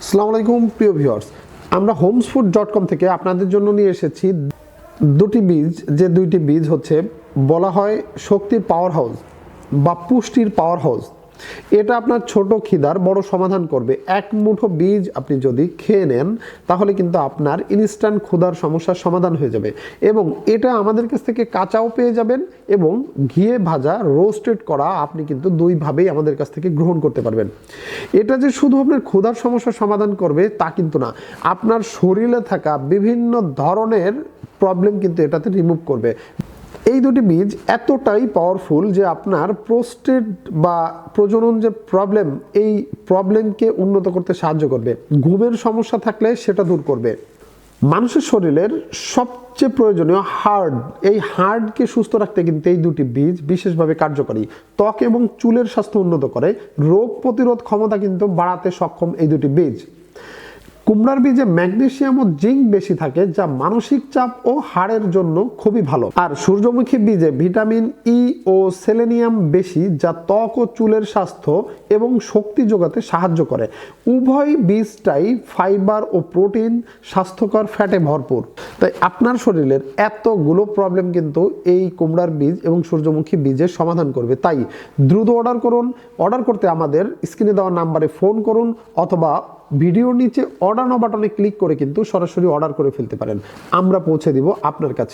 আসসালামু আলাইকুম প্রিয় ভিউয়ার্স, আমরা homesfood.com থেকে আপনাদের জন্য নিয়ে এসেছি দুটি বীজ। যে দুইটি বীজ হচ্ছে বলা হয় শক্তির পাওয়ার হাউস বা পুষ্টির পাওয়ার হাউস। এটা আপনার ছোট খিদার বড় সমাধান করবে। এক মুঠো বীজ আপনি যদি খেয়ে নেন তাহলে কিন্তু আপনার ইনস্ট্যান্ট ক্ষুধার সমস্যার সমাধান হয়ে যাবে। এবং এটা আমাদের কাছ থেকে কাঁচাও পেয়ে যাবেন এবং ঘিয়ে ভাজা রোস্টেড করা আপনি কিন্তু দুইভাবেই আমাদের কাছ থেকে গ্রহণ করতে পারবেন। এটা যে শুধু আপনার ক্ষুধার সমস্যার সমাধান করবে তা কিন্তু না, আপনার শরীরে থাকা বিভিন্ন ধরনের প্রবলেম কিন্তু এটাতে রিমুভ করবে। এই দুটি বীজ এতটাই পাওয়ারফুল যে আপনার প্রোস্টেট বা প্রজনন যে প্রবলেম, এই প্রবলেমকে উন্নত করতে সাহায্য করবে। ঘুমের সমস্যা থাকলে সেটা দূর করবে। মানুষের শরীরের সবচেয়ে প্রয়োজনীয় হার্ট, এই হার্টকে সুস্থ রাখতে কিন্তু এই দুটি বীজ বিশেষভাবে কার্যকরী। ত্বক এবং চুলের স্বাস্থ্য উন্নত করে, রোগ প্রতিরোধ ক্ষমতা কিন্তু বাড়াতে সক্ষম এই দুটি বীজ। কুমড়ার বীজে ম্যাগনেসিয়াম ও জিঙ্ক বেশি থাকে, যা মানসিক চাপ ও হাড়ের জন্য খুবই ভালো। আর সূর্যমুখী বীজে ভিটামিন ই ও সেলেনিয়াম বেশি, যা ত্বক ও চুলের স্বাস্থ্য এবং শক্তি যোগাতে সাহায্য করে। উভয় বীজটাই ফাইবার ও প্রোটিন, স্বাস্থ্যকর ফ্যাটে ভরপুর। তাই আপনার শরীরের এতগুলো প্রবলেম কিন্তু এই কুমড়ার বীজ এবং সূর্যমুখী বীজের সমাধান করবে। তাই দ্রুত অর্ডার করুন। অর্ডার করতে আমাদের স্ক্রিনে দেওয়া নাম্বারে ফোন করুন অথবা ভিডিওর নিচে অর্ডার নাও বাটনে ক্লিক করে কিন্তু সরাসরি অর্ডার করে ফেলতে পারেন। আমরা পৌঁছে দিব আপনার কাছে।